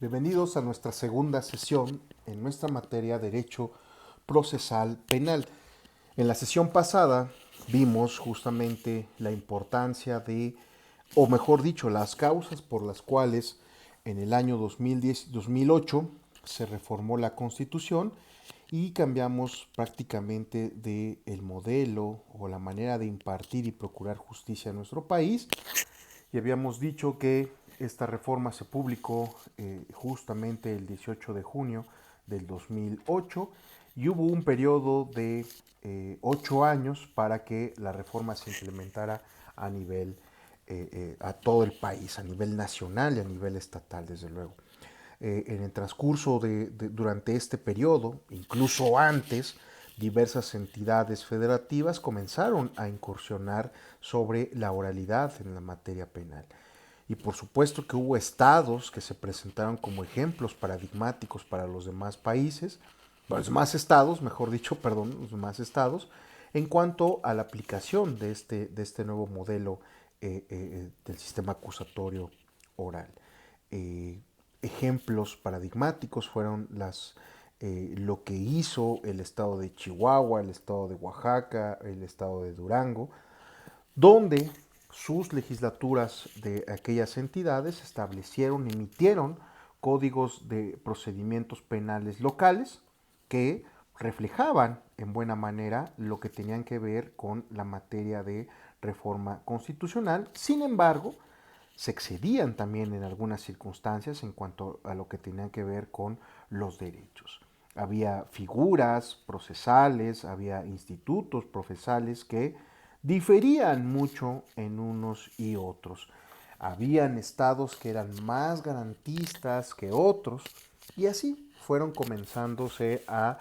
Bienvenidos a nuestra segunda sesión en nuestra materia Derecho Procesal Penal. En la sesión pasada vimos justamente la importancia de, o mejor dicho, las causas por las cuales en el año 2008 se reformó la Constitución y cambiamos prácticamente de el modelo o la manera de impartir y procurar justicia en nuestro país, y habíamos dicho que esta reforma se publicó justamente el 18 de junio del 2008 y hubo un periodo de 8 años para que la reforma se implementara a nivel, a todo el país, a nivel nacional y a nivel estatal, desde luego. En el transcurso durante este periodo, incluso antes, diversas entidades federativas comenzaron a incursionar sobre la oralidad en la materia penal. Y por supuesto que hubo estados que se presentaron como ejemplos paradigmáticos para los demás países, los demás estados, mejor dicho, perdón, los demás estados, en cuanto a la aplicación de este nuevo modelo del sistema acusatorio oral. Eh, Ejemplos paradigmáticos fueron lo que hizo el estado de Chihuahua, el estado de Oaxaca, el estado de Durango, donde sus legislaturas de aquellas entidades establecieron, emitieron códigos de procedimientos penales locales que reflejaban en buena manera lo que tenían que ver con la materia de reforma constitucional. Sin embargo, se excedían también en algunas circunstancias en cuanto a lo que tenían que ver con los derechos. Había figuras procesales, había institutos procesales que diferían mucho en unos y otros. Habían estados que eran más garantistas que otros y así fueron comenzándose a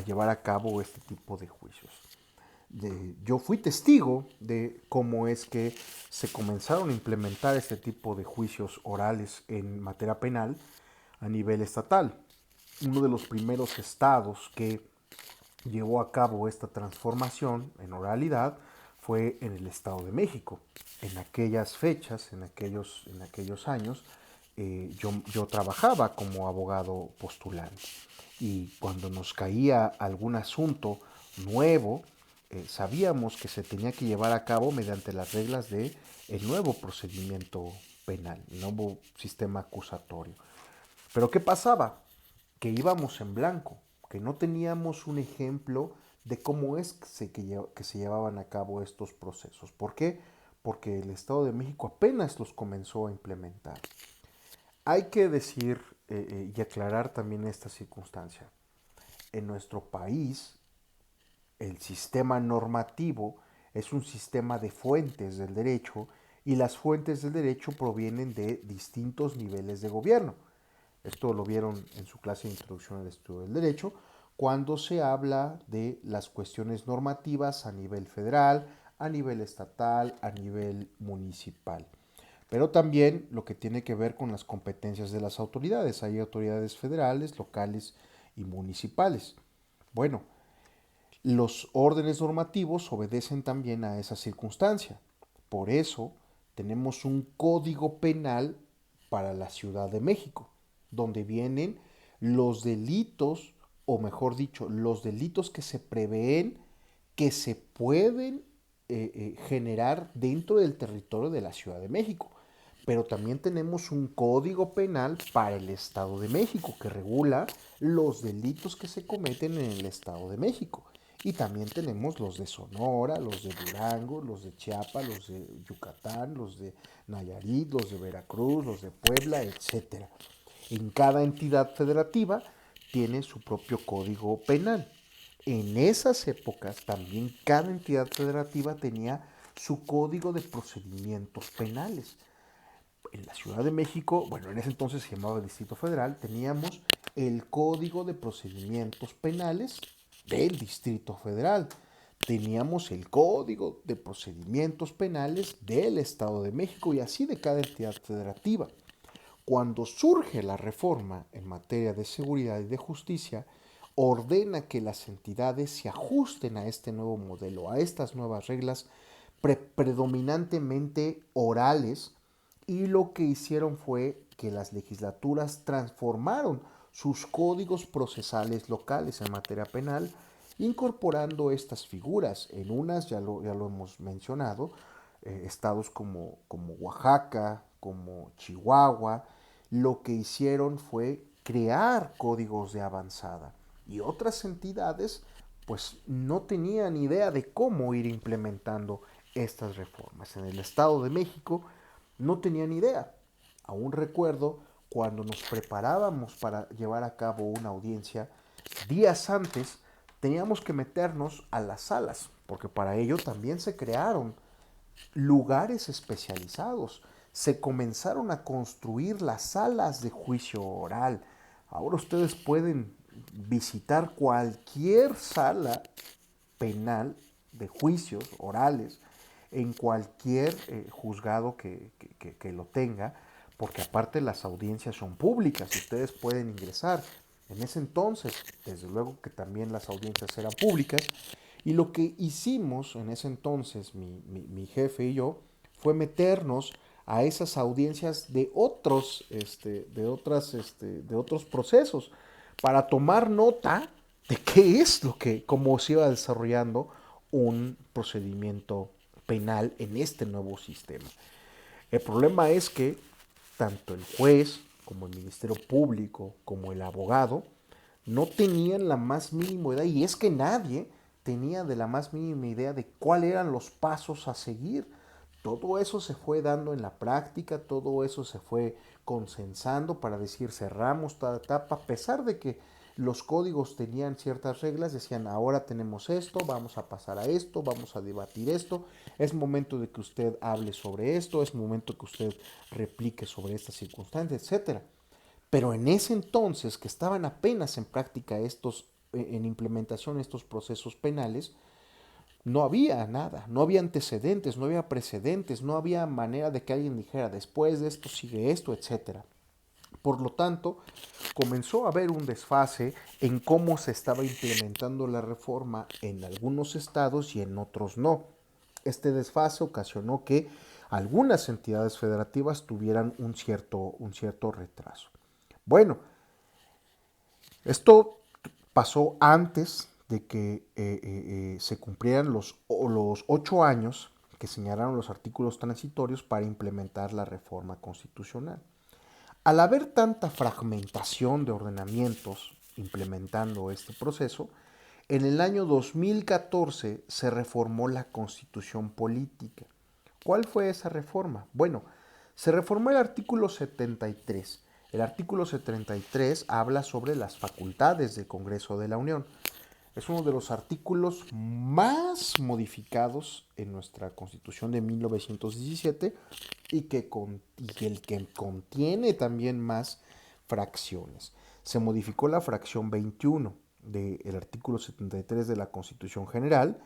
llevar a cabo este tipo de juicios. Yo fui testigo de cómo es que se comenzaron a implementar este tipo de juicios orales en materia penal a nivel estatal. Uno de los primeros estados que llevó a cabo esta transformación en oralidad fue en el Estado de México. En aquellas fechas, en aquellos años, yo trabajaba como abogado postulante. Y cuando nos caía algún asunto nuevo, sabíamos que se tenía que llevar a cabo mediante las reglas del nuevo procedimiento penal, el nuevo sistema acusatorio. Pero ¿qué pasaba? Que íbamos en blanco, que no teníamos un ejemplo de cómo es que se llevaban a cabo estos procesos. ¿Por qué? Porque el Estado de México apenas los comenzó a implementar. Hay que decir y aclarar también esta circunstancia. En nuestro país, el sistema normativo es un sistema de fuentes del derecho y las fuentes del derecho provienen de distintos niveles de gobierno. Esto lo vieron en su clase de introducción al estudio del derecho, cuando se habla de las cuestiones normativas a nivel federal, a nivel estatal, a nivel municipal. Pero también lo que tiene que ver con las competencias de las autoridades. Hay autoridades federales, locales y municipales. Bueno, los órdenes normativos obedecen también a esa circunstancia. Por eso tenemos un código penal para la Ciudad de México, donde vienen los delitos, o mejor dicho, los delitos que se prevén que se pueden generar dentro del territorio de la Ciudad de México. Pero también tenemos un código penal para el Estado de México que regula los delitos que se cometen en el Estado de México. Y también tenemos los de Sonora, los de Durango, los de Chiapas, los de Yucatán, los de Nayarit, los de Veracruz, los de Puebla, etcétera. En cada entidad federativa tiene su propio código penal. En esas épocas también cada entidad federativa tenía su código de procedimientos penales. En la Ciudad de México, bueno, en ese entonces se llamaba Distrito Federal, teníamos el Código de Procedimientos Penales del Distrito Federal. Teníamos el Código de Procedimientos Penales del Estado de México y así de cada entidad federativa. Cuando surge la reforma en materia de seguridad y de justicia, ordena que las entidades se ajusten a este nuevo modelo, a estas nuevas reglas predominantemente orales, y lo que hicieron fue que las legislaturas transformaron sus códigos procesales locales en materia penal, incorporando estas figuras. En unas, ya lo hemos mencionado, estados como Oaxaca, como Chihuahua, lo que hicieron fue crear códigos de avanzada. Y otras entidades pues no tenían idea de cómo ir implementando estas reformas. En el Estado de México no tenían idea. Aún recuerdo cuando nos preparábamos para llevar a cabo una audiencia, días antes teníamos que meternos a las salas, porque para ello también se crearon lugares especializados. Se comenzaron a construir las salas de juicio oral. Ahora ustedes pueden visitar cualquier sala penal de juicios orales en cualquier juzgado que lo tenga, porque aparte las audiencias son públicas y ustedes pueden ingresar. En ese entonces, desde luego que también las audiencias eran públicas, y lo que hicimos en ese entonces, mi jefe y yo, fue meternos a esas audiencias de de otros procesos para tomar nota de qué es lo que, cómo se iba desarrollando un procedimiento penal en este nuevo sistema. El problema es que tanto el juez como el Ministerio Público como el abogado no tenían la más mínima idea, y es que nadie tenía de la más mínima idea de cuáles eran los pasos a seguir. Todo eso se fue dando en la práctica, todo eso se fue consensando para decir cerramos toda etapa, a pesar de que los códigos tenían ciertas reglas, decían ahora tenemos esto, vamos a pasar a esto, vamos a debatir esto, es momento de que usted hable sobre esto, es momento que usted replique sobre esta circunstancia, etcétera. Pero en ese entonces, que estaban apenas en práctica en implementación estos procesos penales, no había nada, no había antecedentes, no había precedentes, no había manera de que alguien dijera después de esto sigue esto, etcétera. Por lo tanto, comenzó a haber un desfase en cómo se estaba implementando la reforma en algunos estados y en otros no. Este desfase ocasionó que algunas entidades federativas tuvieran un cierto retraso. Bueno, esto pasó antes de que se cumplieran los 8 años que señalaron los artículos transitorios para implementar la reforma constitucional. Al haber tanta fragmentación de ordenamientos implementando este proceso, en el año 2014 se reformó la Constitución Política. ¿Cuál fue esa reforma? Bueno, se reformó el artículo 73. El artículo 73 habla sobre las facultades del Congreso de la Unión. Es uno de los artículos más modificados en nuestra Constitución de 1917 y el que contiene también más fracciones. Se modificó la fracción 21 del artículo 73 de la Constitución General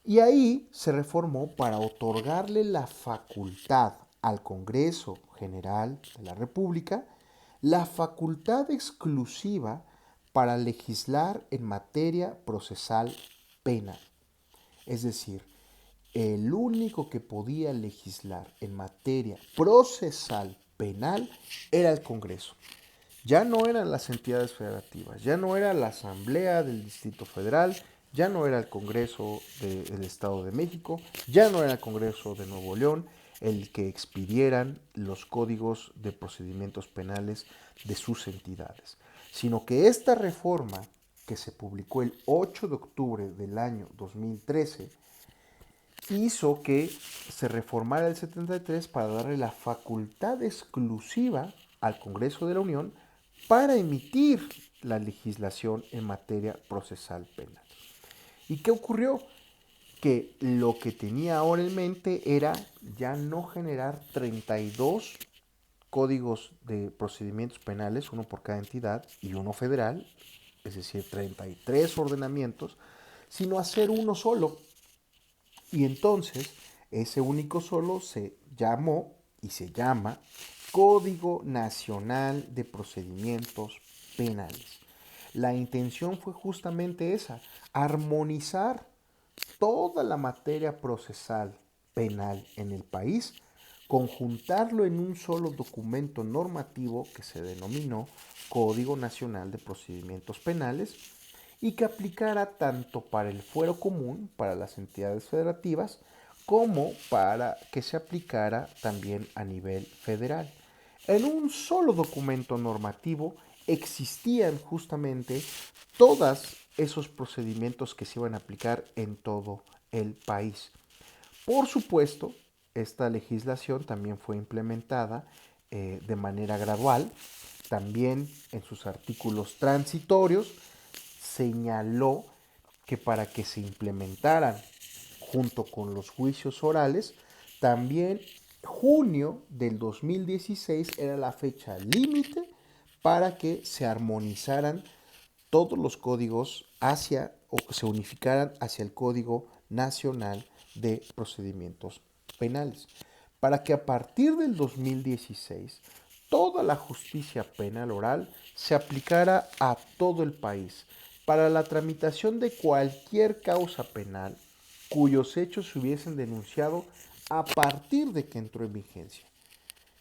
y ahí se reformó para otorgarle la facultad al Congreso General de la República, la facultad exclusiva para legislar en materia procesal penal. Es decir, el único que podía legislar en materia procesal penal era el Congreso. Ya no eran las entidades federativas, ya no era la Asamblea del Distrito Federal, ya no era el Congreso del Estado de México, ya no era el Congreso de Nuevo León el que expidieran los códigos de procedimientos penales de sus entidades, sino que esta reforma que se publicó el 8 de octubre del año 2013 hizo que se reformara el 73 para darle la facultad exclusiva al Congreso de la Unión para emitir la legislación en materia procesal penal. ¿Y qué ocurrió? Que lo que tenía ahora en mente era ya no generar 32 códigos de procedimientos penales, uno por cada entidad y uno federal, es decir, 33 ordenamientos, sino hacer uno solo. Y entonces ese único solo se llamó y se llama Código Nacional de Procedimientos Penales. La intención fue justamente esa, armonizar toda la materia procesal penal en el país conjuntarlo en un solo documento normativo que se denominó Código Nacional de Procedimientos Penales y que aplicara tanto para el fuero común, para las entidades federativas, como para que se aplicara también a nivel federal. En un solo documento normativo existían justamente todos esos procedimientos que se iban a aplicar en todo el país. Por supuesto, esta legislación también fue implementada de manera gradual. También en sus artículos transitorios señaló que para que se implementaran junto con los juicios orales, también junio del 2016 era la fecha límite para que se armonizaran todos los códigos hacia o se unificaran hacia el Código Nacional de Procedimientos Penales, para que a partir del 2016 toda la justicia penal oral se aplicara a todo el país para la tramitación de cualquier causa penal cuyos hechos se hubiesen denunciado a partir de que entró en vigencia.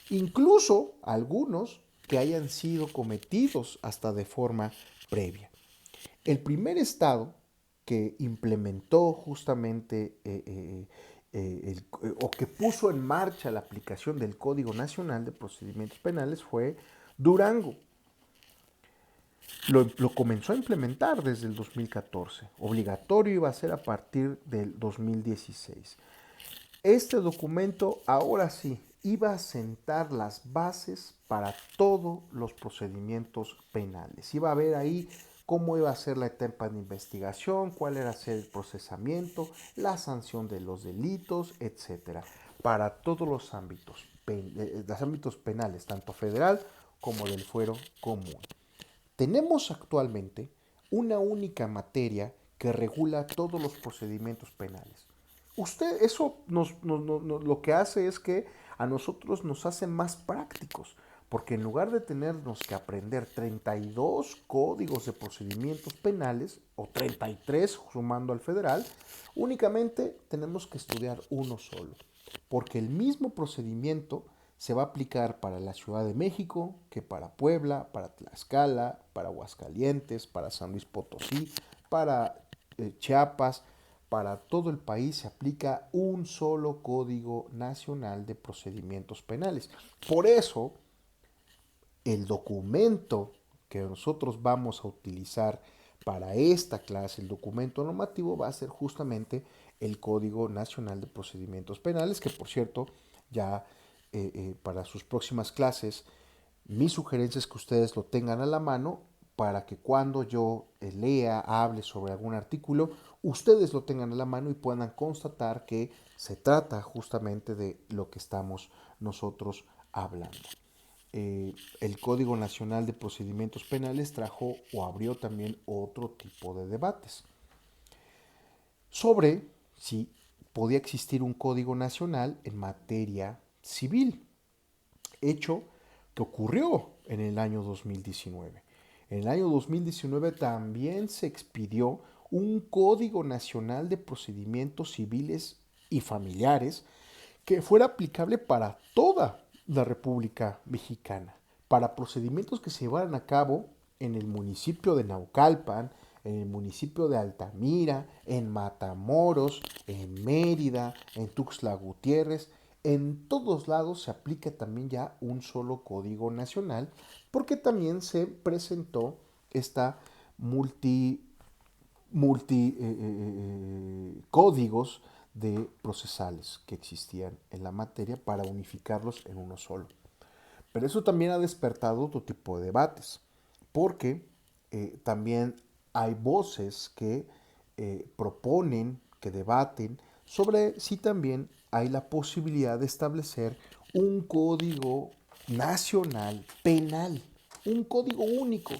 Incluso algunos que hayan sido cometidos hasta de forma previa. El primer estado que implementó justamente o que puso en marcha la aplicación del Código Nacional de Procedimientos Penales fue Durango. Lo comenzó a implementar desde el 2014. Obligatorio iba a ser a partir del 2016. Este documento ahora sí iba a sentar las bases para todos los procedimientos penales. Iba a ver ahí cómo iba a ser la etapa de investigación, cuál era el procesamiento, la sanción de los delitos, etcétera, para todos los ámbitos penales, tanto federal como del fuero común. Tenemos actualmente una única materia que regula todos los procedimientos penales. Eso lo que hace es que a nosotros nos hace más prácticos, porque en lugar de tenernos que aprender 32 códigos de procedimientos penales, o 33 sumando al federal, únicamente tenemos que estudiar uno solo, porque el mismo procedimiento se va a aplicar para la Ciudad de México, que para Puebla, para Tlaxcala, para Aguascalientes, para San Luis Potosí, para Chiapas, para todo el país se aplica un solo Código Nacional de Procedimientos Penales. Por eso, el documento que nosotros vamos a utilizar para esta clase, el documento normativo, va a ser justamente el Código Nacional de Procedimientos Penales, que por cierto, ya para sus próximas clases, mi sugerencia es que ustedes lo tengan a la mano para que cuando yo lea, hable sobre algún artículo, ustedes lo tengan a la mano y puedan constatar que se trata justamente de lo que estamos nosotros hablando. El Código Nacional de Procedimientos Penales trajo o abrió también otro tipo de debates sobre si podía existir un código nacional en materia civil, hecho que ocurrió en el año 2019. En el año 2019 también se expidió un Código Nacional de Procedimientos Civiles y Familiares que fuera aplicable para toda la República Mexicana, para procedimientos que se llevaran a cabo en el municipio de Naucalpan, en el municipio de Altamira, en Matamoros, en Mérida, en Tuxtla Gutiérrez. En todos lados se aplica también ya un solo código nacional, porque también se presentó esta códigos de procesales que existían en la materia para unificarlos en uno solo. Pero eso también ha despertado otro tipo de debates, porque también hay voces que proponen, que debaten sobre si también hay la posibilidad de establecer un código nacional penal, un código único,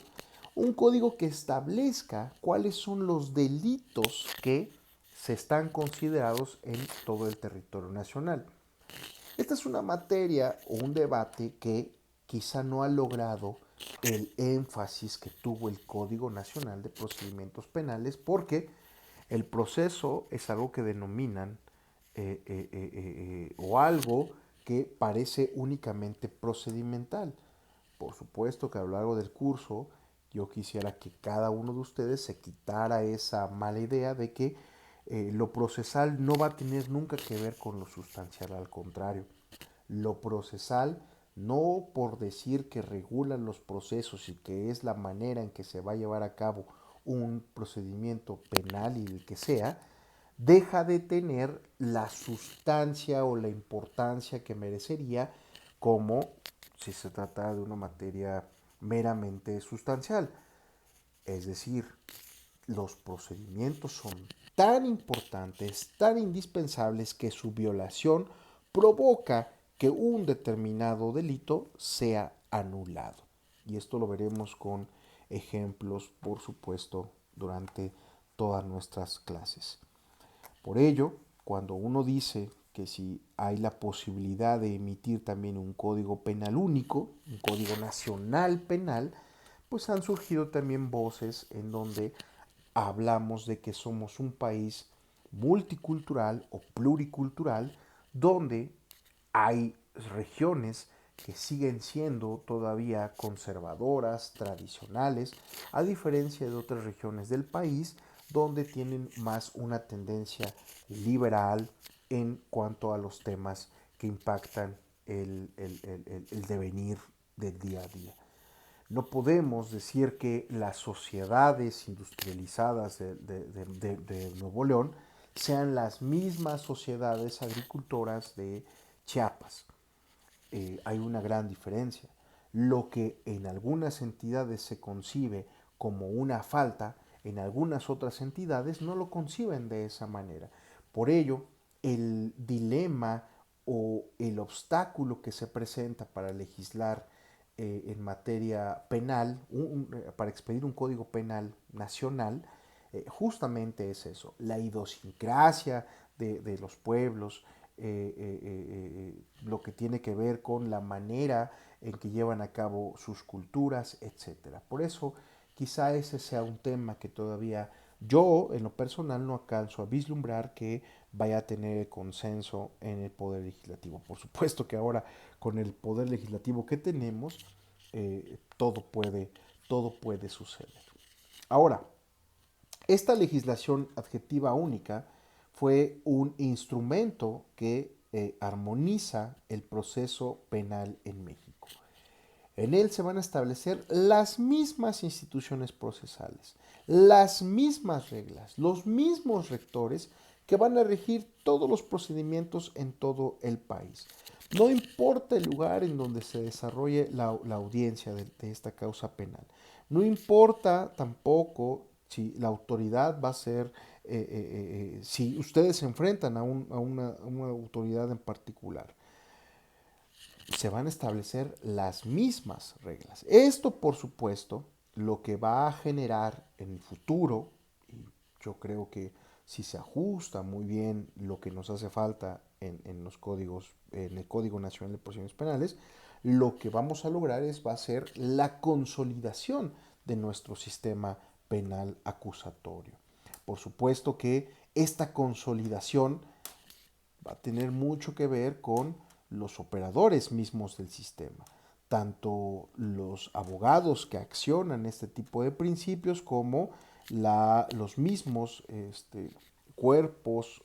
un código que establezca cuáles son los delitos que se están considerados en todo el territorio nacional. Esta es una materia o un debate que quizá no ha logrado el énfasis que tuvo el Código Nacional de Procedimientos Penales porque el proceso es algo que denominan o algo que parece únicamente procedimental. Por supuesto que a lo largo del curso yo quisiera que cada uno de ustedes se quitara esa mala idea de que lo procesal no va a tener nunca que ver con lo sustancial, al contrario. Lo procesal, no por decir que regula los procesos y que es la manera en que se va a llevar a cabo un procedimiento penal y el que sea, deja de tener la sustancia o la importancia que merecería como si se tratara de una materia meramente sustancial. Es decir, los procedimientos son tan importantes, tan indispensables que su violación provoca que un determinado delito sea anulado. Y esto lo veremos con ejemplos, por supuesto, durante todas nuestras clases. Por ello, cuando uno dice que si hay la posibilidad de emitir también un código penal único, un código nacional penal, pues han surgido también voces en donde hablamos de que somos un país multicultural o pluricultural, donde hay regiones que siguen siendo todavía conservadoras, tradicionales, a diferencia de otras regiones del país donde tienen más una tendencia liberal en cuanto a los temas que impactan el devenir del día a día. No podemos decir que las sociedades industrializadas de Nuevo León sean las mismas sociedades agricultoras de Chiapas. Hay una gran diferencia. Lo que en algunas entidades se concibe como una falta, en algunas otras entidades no lo conciben de esa manera. Por ello, el dilema o el obstáculo que se presenta para legislar en materia penal, para expedir un código penal nacional, justamente es eso, la idiosincrasia de los pueblos, lo que tiene que ver con la manera en que llevan a cabo sus culturas, etcétera. Por eso, quizá ese sea un tema que todavía yo, en lo personal, no alcanzo a vislumbrar que vaya a tener consenso en el Poder Legislativo. Por supuesto que ahora, con el Poder Legislativo que tenemos, todo puede suceder. Ahora, esta legislación adjetiva única fue un instrumento que armoniza el proceso penal en México. En él se van a establecer las mismas instituciones procesales, las mismas reglas, los mismos rectores que van a regir todos los procedimientos en todo el país. No importa el lugar en donde se desarrolle la audiencia de esta causa penal. No importa tampoco si la autoridad va a ser, si ustedes se enfrentan a una autoridad en particular, se van a establecer las mismas reglas. Esto, por supuesto, lo que va a generar en el futuro, y yo creo que si se ajusta muy bien lo que nos hace falta en los códigos, en el Código Nacional de Procedimientos Penales, lo que vamos a lograr va a ser la consolidación de nuestro sistema penal acusatorio. Por supuesto que esta consolidación va a tener mucho que ver con los operadores mismos del sistema, tanto los abogados que accionan este tipo de principios como los mismos cuerpos,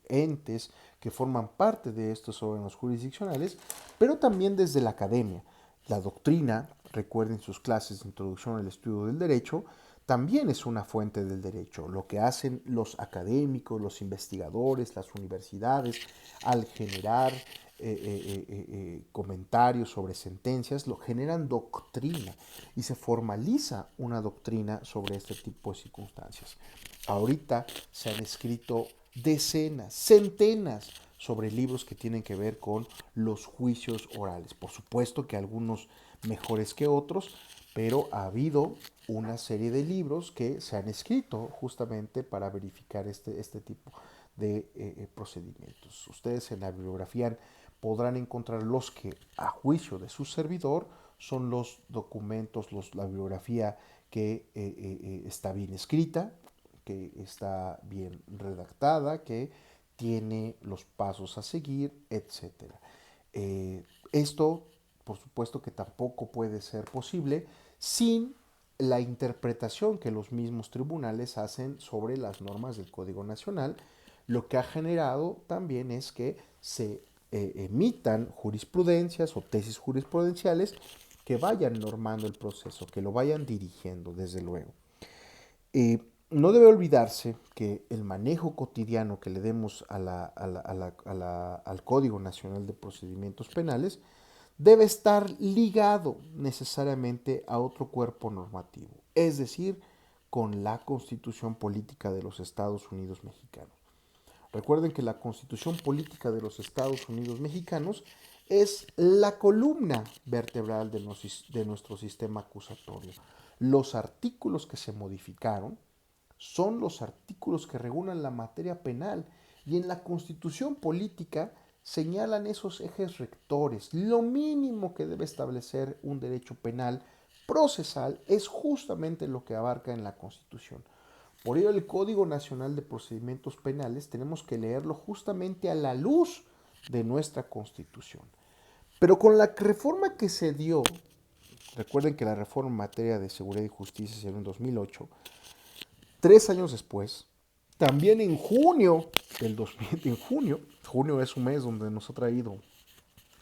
entes que forman parte de estos órganos jurisdiccionales, pero también desde la academia. La doctrina, recuerden sus clases de introducción al estudio del derecho, también es una fuente del derecho. Lo que hacen los académicos, los investigadores, las universidades, al generar comentarios sobre sentencias, lo generan doctrina y se formaliza una doctrina sobre este tipo de circunstancias. Ahorita se han escrito decenas, centenas sobre libros que tienen que ver con los juicios orales. Por supuesto que algunos mejores que otros, pero ha habido una serie de libros que se han escrito justamente para verificar este tipo de procedimientos. Ustedes en la bibliografía podrán encontrar los que, a juicio de su servidor, son los documentos, la bibliografía que está bien escrita, que está bien redactada, que tiene los pasos a seguir, etcétera. Esto, por supuesto que tampoco puede ser posible sin la interpretación que los mismos tribunales hacen sobre las normas del Código Nacional. Lo que ha generado también es que se emitan jurisprudencias o tesis jurisprudenciales que vayan normando el proceso, que lo vayan dirigiendo, desde luego. No debe olvidarse que el manejo cotidiano que le demos al Código Nacional de Procedimientos Penales debe estar ligado necesariamente a otro cuerpo normativo, es decir, con la Constitución Política de los Estados Unidos Mexicanos. Recuerden que la Constitución Política de los Estados Unidos Mexicanos es la columna vertebral de nuestro sistema acusatorio. Los artículos que se modificaron son los artículos que regulan la materia penal y en la Constitución Política señalan esos ejes rectores. Lo mínimo que debe establecer un derecho penal procesal es justamente lo que abarca en la Constitución. Por ello, el Código Nacional de Procedimientos Penales tenemos que leerlo justamente a la luz de nuestra Constitución. Pero con la reforma que se dio, recuerden que la reforma en materia de seguridad y justicia se dio en 2008, 3 años después, también en junio del 2000, junio es un mes donde nos ha traído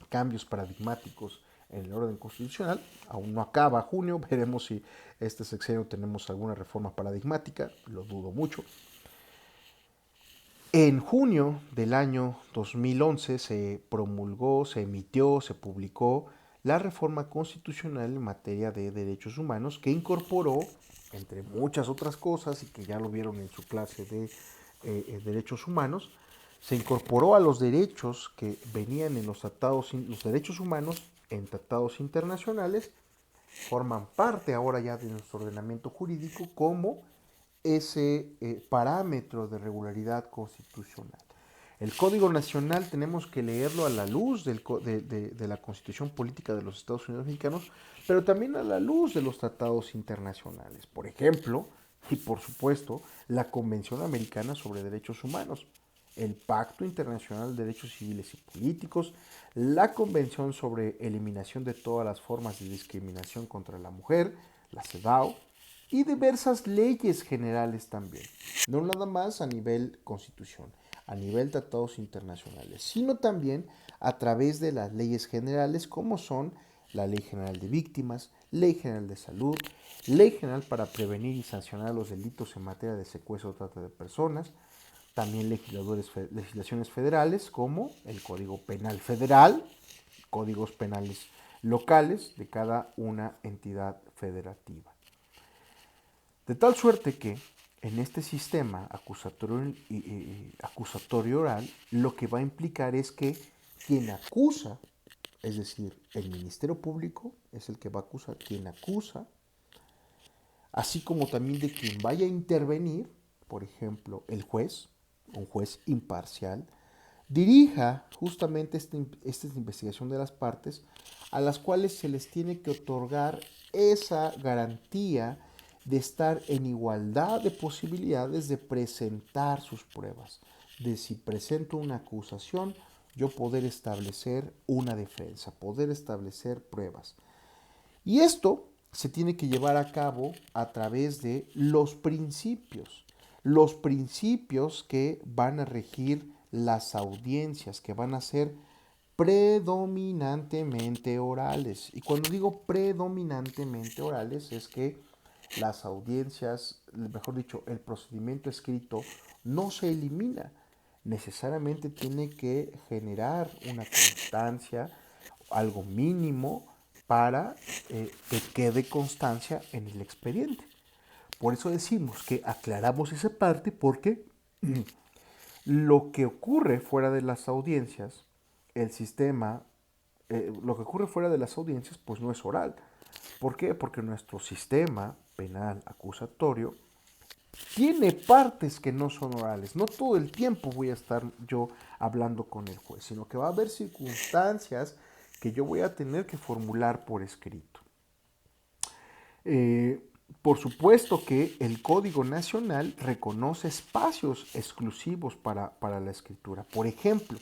cambios paradigmáticos en el orden constitucional. Aún no acaba junio, veremos si este sexenio tenemos alguna reforma paradigmática, lo dudo mucho. En junio del año 2011 se promulgó, se emitió, se publicó la reforma constitucional en materia de derechos humanos que incorporó, entre muchas otras cosas, y que ya lo vieron en su clase de derechos humanos, se incorporó a los derechos que venían en los tratados, los derechos humanos en tratados internacionales, forman parte ahora ya de nuestro ordenamiento jurídico como ese parámetro de regularidad constitucional. El Código Nacional tenemos que leerlo a la luz de la Constitución Política de los Estados Unidos Mexicanos, pero también a la luz de los tratados internacionales. Por ejemplo, y por supuesto, la Convención Americana sobre Derechos Humanos, el Pacto Internacional de Derechos Civiles y Políticos, la Convención sobre Eliminación de todas las formas de discriminación contra la mujer, la CEDAW, y diversas leyes generales también, no nada más a nivel constitución, a nivel tratados internacionales, sino también a través de las leyes generales como son la Ley General de Víctimas, Ley General de Salud, Ley General para prevenir y sancionar los delitos en materia de secuestro o trata de personas, también legislaciones federales como el Código Penal Federal, códigos penales locales de cada una entidad federativa. De tal suerte que en este sistema acusatorio oral, lo que va a implicar es que quien acusa, es decir, el Ministerio Público es el que va a acusar, quien acusa, así como también de quien vaya a intervenir, por ejemplo, el juez, un juez imparcial, dirija justamente esta investigación de las partes a las cuales se les tiene que otorgar esa garantía de estar en igualdad de posibilidades de presentar sus pruebas, de si presento una acusación, yo poder establecer una defensa, poder establecer pruebas. Y esto se tiene que llevar a cabo a través de los principios que van a regir las audiencias, que van a ser predominantemente orales. Y cuando digo predominantemente orales es que las audiencias, mejor dicho, el procedimiento escrito no se elimina. Necesariamente tiene que generar una constancia, algo mínimo, para que quede constancia en el expediente. Por eso decimos que aclaramos esa parte porque lo que ocurre fuera de las audiencias, el sistema, lo que ocurre fuera de las audiencias, pues no es oral. ¿Por qué? Porque nuestro sistema penal acusatorio tiene partes que no son orales. No todo el tiempo voy a estar yo hablando con el juez, sino que va a haber circunstancias que yo voy a tener que formular por escrito. Por supuesto que el Código Nacional reconoce espacios exclusivos para la escritura. Por ejemplo,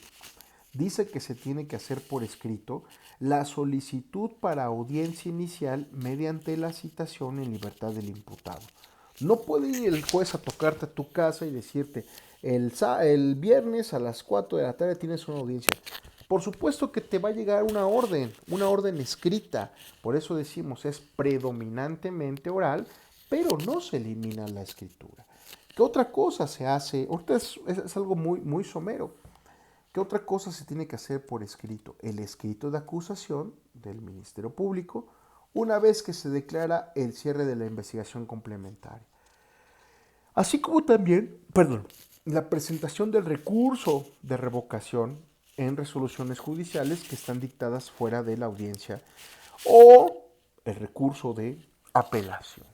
dice que se tiene que hacer por escrito la solicitud para audiencia inicial mediante la citación en libertad del imputado. No puede ir el juez a tocarte a tu casa y decirte, el viernes a las 4 de la tarde tienes una audiencia. Por supuesto que te va a llegar una orden escrita. Por eso decimos, es predominantemente oral, pero no se elimina la escritura. ¿Qué otra cosa se hace? Ahorita es algo muy somero. ¿Qué otra cosa se tiene que hacer por escrito? El escrito de acusación del Ministerio Público una vez que se declara el cierre de la investigación complementaria. Así como también, la presentación del recurso de revocación en resoluciones judiciales que están dictadas fuera de la audiencia o el recurso de apelación.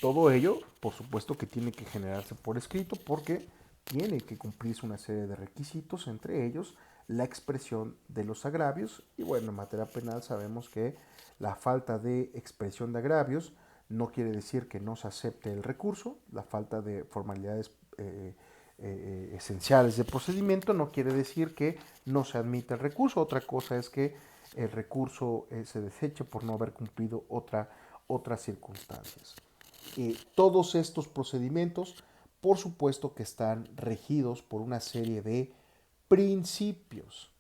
Todo ello, por supuesto, que tiene que generarse por escrito porque tiene que cumplirse una serie de requisitos, entre ellos la expresión de los agravios. Y bueno, en materia penal sabemos que la falta de expresión de agravios no quiere decir que no se acepte el recurso, la falta de formalidades esenciales de procedimiento no quiere decir que no se admita el recurso. Otra cosa es que el recurso se deseche por no haber cumplido otras circunstancias. Todos estos procedimientos, por supuesto que están regidos por una serie de principios.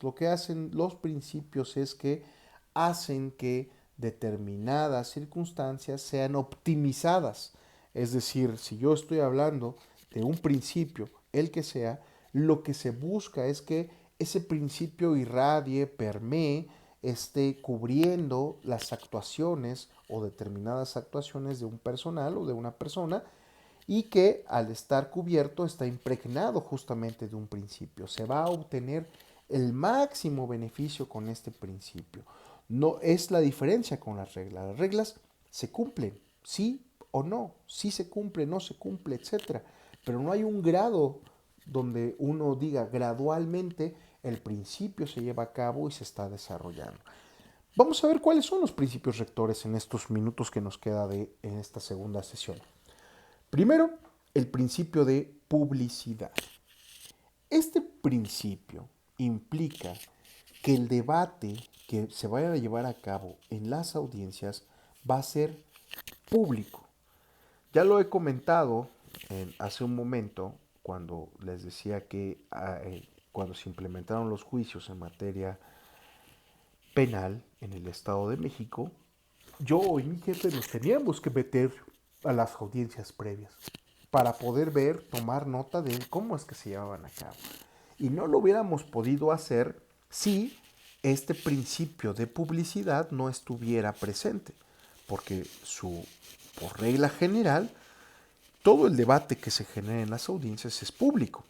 Lo que hacen los principios es que hacen que determinadas circunstancias sean optimizadas. Es decir, si yo estoy hablando de un principio, el que sea, lo que se busca es que ese principio irradie, permee, esté cubriendo las actuaciones o determinadas actuaciones de un personal o de una persona y que al estar cubierto está impregnado justamente de un principio. Se va a obtener el máximo beneficio con este principio. No es la diferencia con las reglas. Las reglas se cumplen, sí o no, sí se cumple, no se cumple, etcétera. Pero no hay un grado donde uno diga gradualmente el principio se lleva a cabo y se está desarrollando. Vamos a ver cuáles son los principios rectores en estos minutos que nos queda en esta segunda sesión. Primero, el principio de publicidad. Este principio implica que el debate que se vaya a llevar a cabo en las audiencias va a ser público. Ya lo he comentado hace un momento cuando les decía que cuando se implementaron los juicios en materia penal en el Estado de México, yo y mi jefe nos teníamos que meter a las audiencias previas para poder ver, tomar nota de cómo es que se llevaban a cabo. Y no lo hubiéramos podido hacer si este principio de publicidad no estuviera presente, porque por regla general, todo el debate que se genera en las audiencias es público.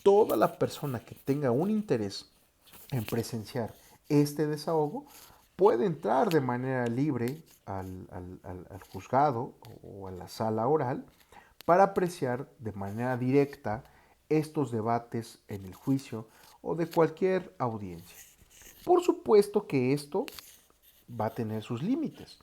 Toda la persona que tenga un interés en presenciar este desahogo puede entrar de manera libre al juzgado o a la sala oral para apreciar de manera directa estos debates en el juicio o de cualquier audiencia. Por supuesto que esto va a tener sus límites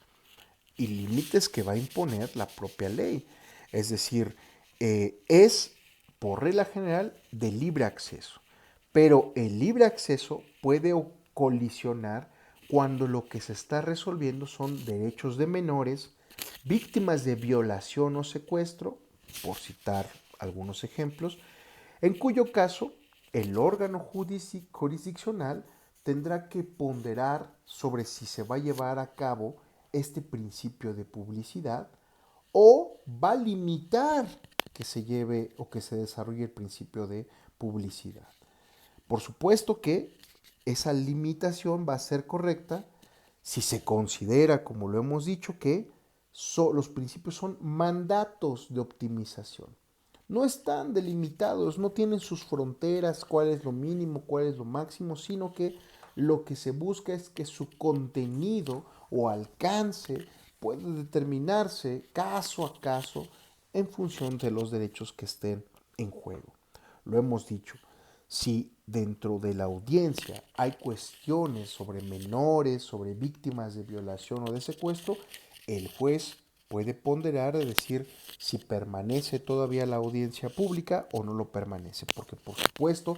y límites que va a imponer la propia ley. Es decir, es por regla general de libre acceso, pero el libre acceso puede colisionar cuando lo que se está resolviendo son derechos de menores, víctimas de violación o secuestro, por citar algunos ejemplos, en cuyo caso el órgano jurisdiccional tendrá que ponderar sobre si se va a llevar a cabo este principio de publicidad o va a limitar que se lleve o que se desarrolle el principio de publicidad. Por supuesto que esa limitación va a ser correcta si se considera, como lo hemos dicho, que los principios son mandatos de optimización. No están delimitados, no tienen sus fronteras, cuál es lo mínimo, cuál es lo máximo, sino que lo que se busca es que su contenido o alcance puede determinarse caso a caso en función de los derechos que estén en juego. Lo hemos dicho, si dentro de la audiencia hay cuestiones sobre menores, sobre víctimas de violación o de secuestro, el juez puede ponderar de decir si permanece todavía la audiencia pública o no lo permanece, porque por supuesto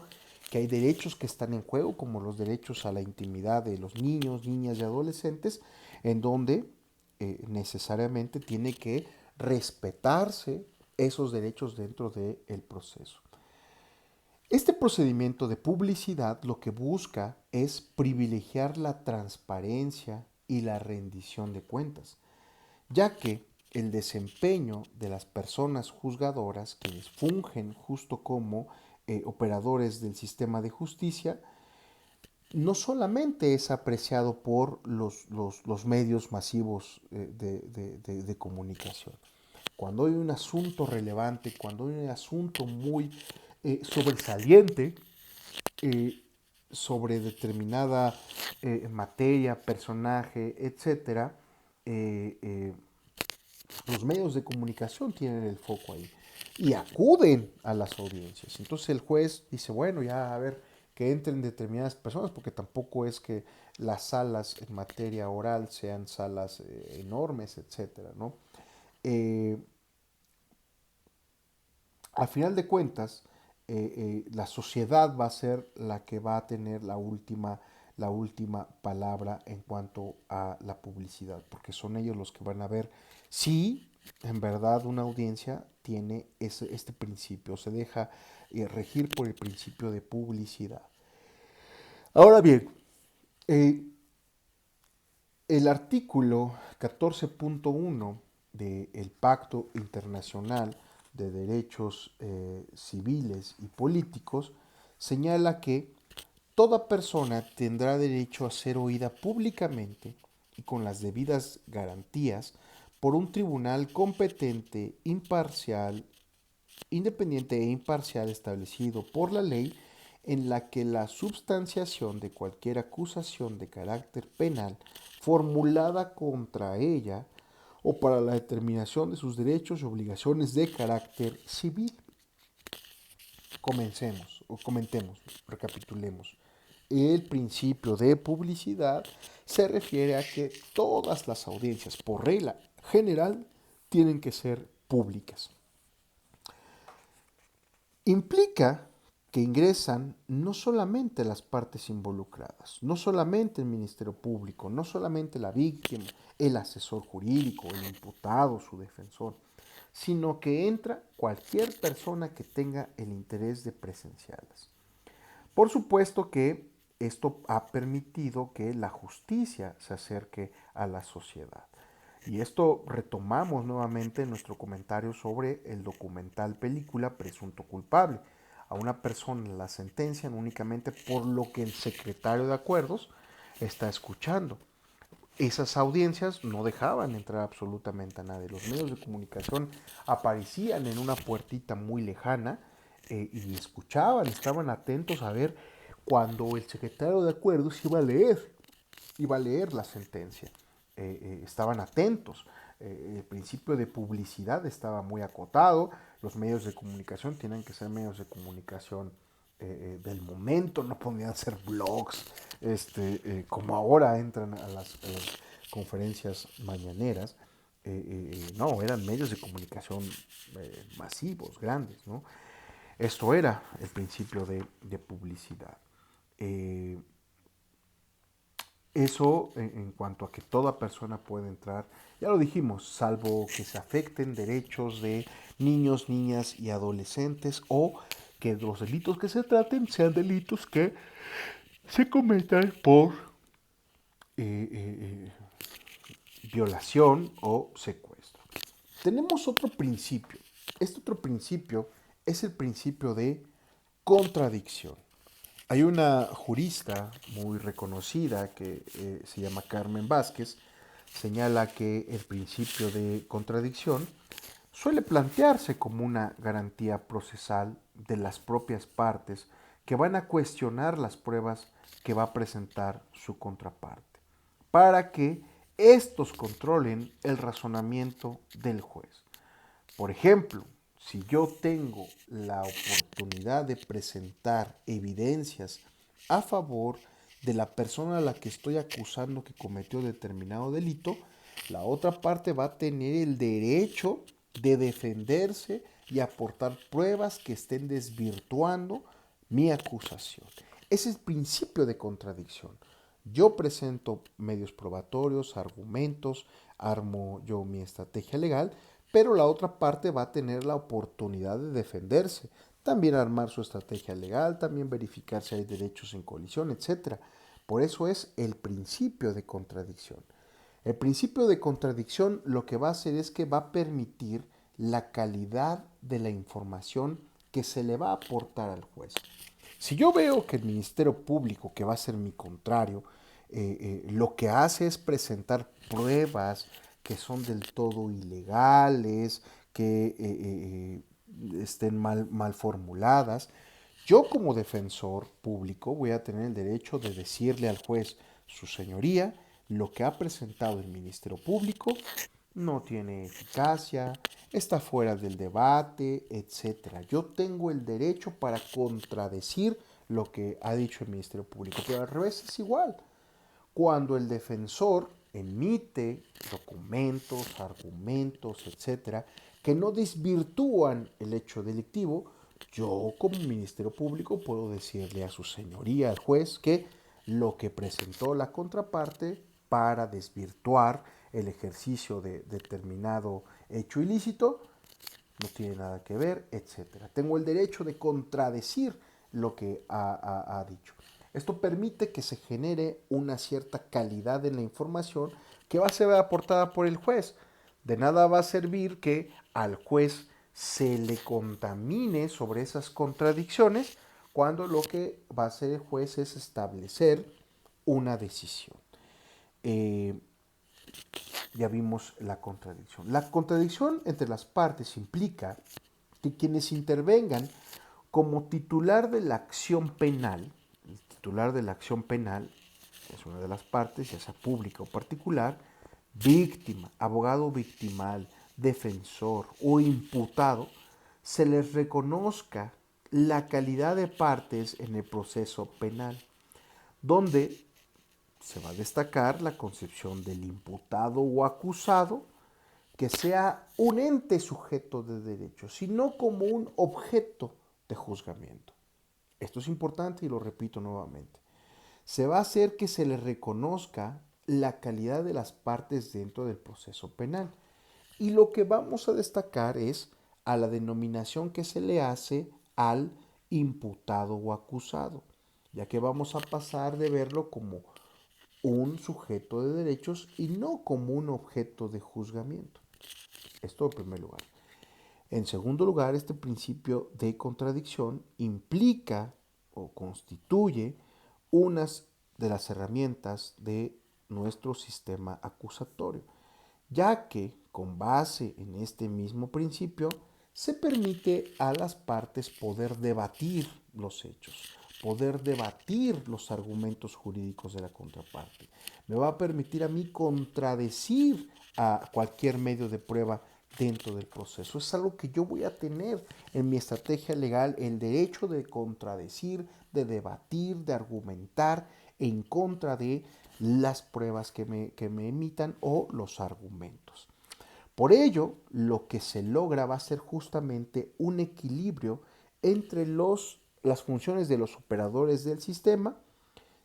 que hay derechos que están en juego, como los derechos a la intimidad de los niños, niñas y adolescentes, en donde necesariamente tiene que respetarse esos derechos dentro del proceso. Este procedimiento de publicidad lo que busca es privilegiar la transparencia y la rendición de cuentas, ya que el desempeño de las personas juzgadoras, quienes fungen justo como operadores del sistema de justicia, no solamente es apreciado por los medios masivos de comunicación. Cuando hay un asunto relevante, cuando hay un asunto muy sobresaliente eh, sobre determinada materia, personaje, etcétera, los medios de comunicación tienen el foco ahí y acuden a las audiencias. Entonces el juez dice, bueno, ya a ver, que entren determinadas personas, porque tampoco es que las salas en materia oral sean salas enormes, etcétera, ¿no? Eh, Al final de cuentas, la sociedad va a ser la que va a tener la última palabra en cuanto a la publicidad, porque son ellos los que van a ver si en verdad una audiencia tiene este principio, se deja regir por el principio de publicidad. Ahora bien, eh, el artículo 14.1 del Pacto Internacional de Derechos Civiles y Políticos señala que toda persona tendrá derecho a ser oída públicamente y con las debidas garantías por un tribunal competente, imparcial, independiente e imparcial establecido por la ley, en la que la substanciación de cualquier acusación de carácter penal formulada contra ella o para la determinación de sus derechos y obligaciones de carácter civil. Comentemos, recapitulemos. El principio de publicidad se refiere a que todas las audiencias, por regla general, tienen que ser públicas. Implica que ingresan no solamente las partes involucradas, no solamente el Ministerio Público, no solamente la víctima, el asesor jurídico, el imputado, su defensor, sino que entra cualquier persona que tenga el interés de presenciarlas. Por supuesto que esto ha permitido que la justicia se acerque a la sociedad. Y esto retomamos nuevamente en nuestro comentario sobre el documental película Presunto Culpable. A una persona la sentencian únicamente por lo que el secretario de acuerdos está escuchando. Esas audiencias no dejaban entrar absolutamente a nadie. Los medios de comunicación aparecían en una puertita muy lejana y escuchaban, estaban atentos a ver cuando el secretario de acuerdos iba a leer la sentencia. Estaban atentos. El principio de publicidad estaba muy acotado. Los medios de comunicación tienen que ser medios de comunicación del momento, no podían ser blogs, como ahora entran a las conferencias mañaneras. No, eran medios de comunicación masivos, grandes, ¿no? Esto era el principio de publicidad. Eh, Eso en cuanto a que toda persona puede entrar, ya lo dijimos, salvo que se afecten derechos de niños, niñas y adolescentes o que los delitos que se traten sean delitos que se cometan por eh, eh, violación o secuestro. Tenemos otro principio. Este otro principio es el principio de contradicción. Hay una jurista muy reconocida que se llama Carmen Vázquez, señala que el principio de contradicción suele plantearse como una garantía procesal de las propias partes que van a cuestionar las pruebas que va a presentar su contraparte, para que estos controlen el razonamiento del juez. Por ejemplo, si yo tengo la oportunidad de presentar evidencias a favor de la persona a la que estoy acusando que cometió determinado delito, la otra parte va a tener el derecho de defenderse y aportar pruebas que estén desvirtuando mi acusación. Ese es el principio de contradicción. Yo presento medios probatorios, argumentos, armo yo mi estrategia legal, pero la otra parte va a tener la oportunidad de defenderse, también armar su estrategia legal, también verificar si hay derechos en colisión, etc. Por eso es el principio de contradicción. El principio de contradicción lo que va a hacer es que va a permitir la calidad de la información que se le va a aportar al juez. Si yo veo que el Ministerio Público, que va a ser mi contrario, lo que hace es presentar pruebas que son del todo ilegales, que estén mal formuladas, yo como defensor público voy a tener el derecho de decirle al juez, su señoría, lo que ha presentado el Ministerio Público no tiene eficacia, está fuera del debate, etcétera. Yo tengo el derecho para contradecir lo que ha dicho el Ministerio Público, pero al revés es igual. Cuando el defensor emite documentos, argumentos, etcétera, que no desvirtúan el hecho delictivo, yo como Ministerio Público puedo decirle a su señoría, al juez, que lo que presentó la contraparte para desvirtuar el ejercicio de determinado hecho ilícito no tiene nada que ver, etcétera. Tengo el derecho de contradecir lo que ha dicho. Esto permite que se genere una cierta calidad en la información que va a ser aportada por el juez. De nada va a servir que al juez se le contamine sobre esas contradicciones cuando lo que va a hacer el juez es establecer una decisión. Ya vimos la contradicción. La contradicción entre las partes implica que quienes intervengan como titular de la acción penal, el titular de la acción penal es una de las partes, ya sea pública o particular, víctima, abogado victimal, defensor o imputado, se les reconozca la calidad de partes en el proceso penal, donde se va a destacar la concepción del imputado o acusado, que sea un ente sujeto de derecho, sino como un objeto de juzgamiento. Esto es importante y lo repito nuevamente. Se va a hacer que se le reconozca la calidad de las partes dentro del proceso penal. Y lo que vamos a destacar es a la denominación que se le hace al imputado o acusado, ya que vamos a pasar de verlo como un sujeto de derechos y no como un objeto de juzgamiento. Esto en primer lugar. En segundo lugar, este principio de contradicción implica o constituye unas de las herramientas de nuestro sistema acusatorio, ya que con base en este mismo principio se permite a las partes poder debatir los hechos, poder debatir los argumentos jurídicos de la contraparte. Me va a permitir a mí contradecir a cualquier medio de prueba dentro del proceso. Es algo que yo voy a tener en mi estrategia legal, el derecho de contradecir, de debatir, de argumentar en contra de las pruebas que me emitan o los argumentos. Por ello, lo que se logra va a ser justamente un equilibrio entre las funciones de los operadores del sistema,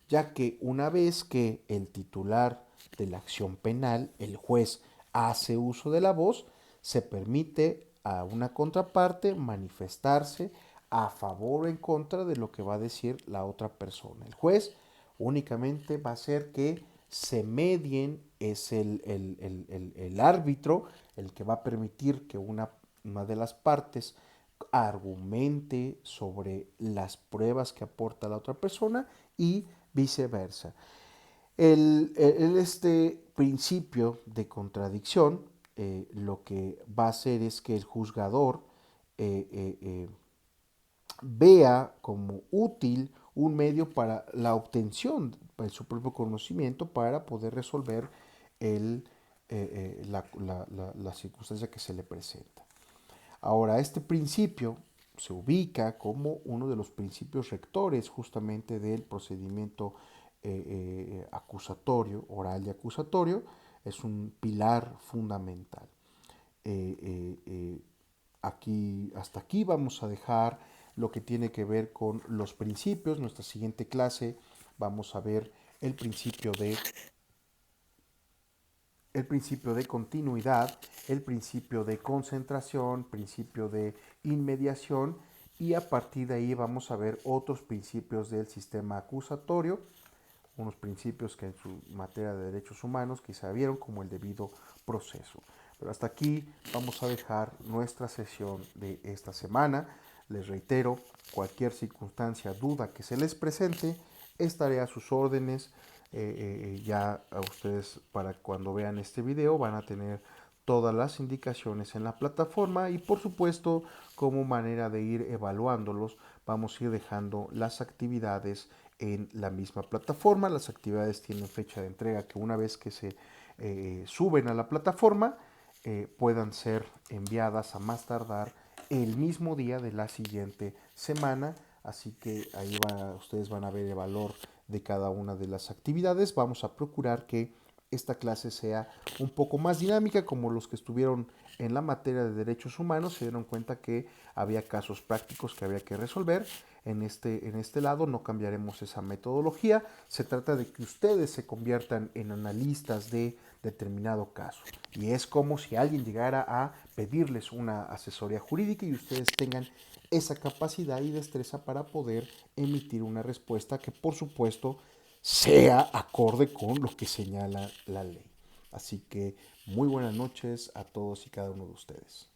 ya que una vez que el titular de la acción penal, el juez, hace uso de la voz, se permite a una contraparte manifestarse a favor o en contra de lo que va a decir la otra persona. El juez únicamente va a hacer que se medien, es el árbitro el que va a permitir que una de las partes argumente sobre las pruebas que aporta la otra persona y viceversa. Este principio de contradicción lo que va a hacer es que el juzgador eh, eh, eh, vea como útil un medio para la obtención de su propio conocimiento para poder resolver la circunstancia que se le presenta. Ahora, este principio se ubica como uno de los principios rectores justamente del procedimiento acusatorio, oral y acusatorio, es un pilar fundamental. Hasta aquí vamos a dejar lo que tiene que ver con los principios. Nuestra siguiente clase vamos a ver el principio de continuidad, el principio de concentración, principio de inmediación, y a partir de ahí vamos a ver otros principios del sistema acusatorio, unos principios que en su materia de derechos humanos quizá vieron, como el debido proceso. Pero hasta aquí vamos a dejar nuestra sesión de esta semana. Les reitero, cualquier circunstancia, duda que se les presente, estaré a sus órdenes. Ya a ustedes, para cuando vean este video, van a tener todas las indicaciones en la plataforma, y por supuesto, como manera de ir evaluándolos, vamos a ir dejando las actividades en la misma plataforma. Las actividades tienen fecha de entrega que, una vez que se suben a la plataforma, puedan ser enviadas a más tardar el mismo día de la siguiente semana. Así que ahí ustedes van a ver el valor de cada una de las actividades. Vamos a procurar que esta clase sea un poco más dinámica, como los que estuvieron en la materia de derechos humanos se dieron cuenta que había casos prácticos que había que resolver. En este lado no cambiaremos esa metodología. Se trata de que ustedes se conviertan en analistas de determinado caso, y es como si alguien llegara a pedirles una asesoría jurídica y ustedes tengan esa capacidad y destreza para poder emitir una respuesta que, por supuesto, sea acorde con lo que señala la ley. Así que muy buenas noches a todos y cada uno de ustedes.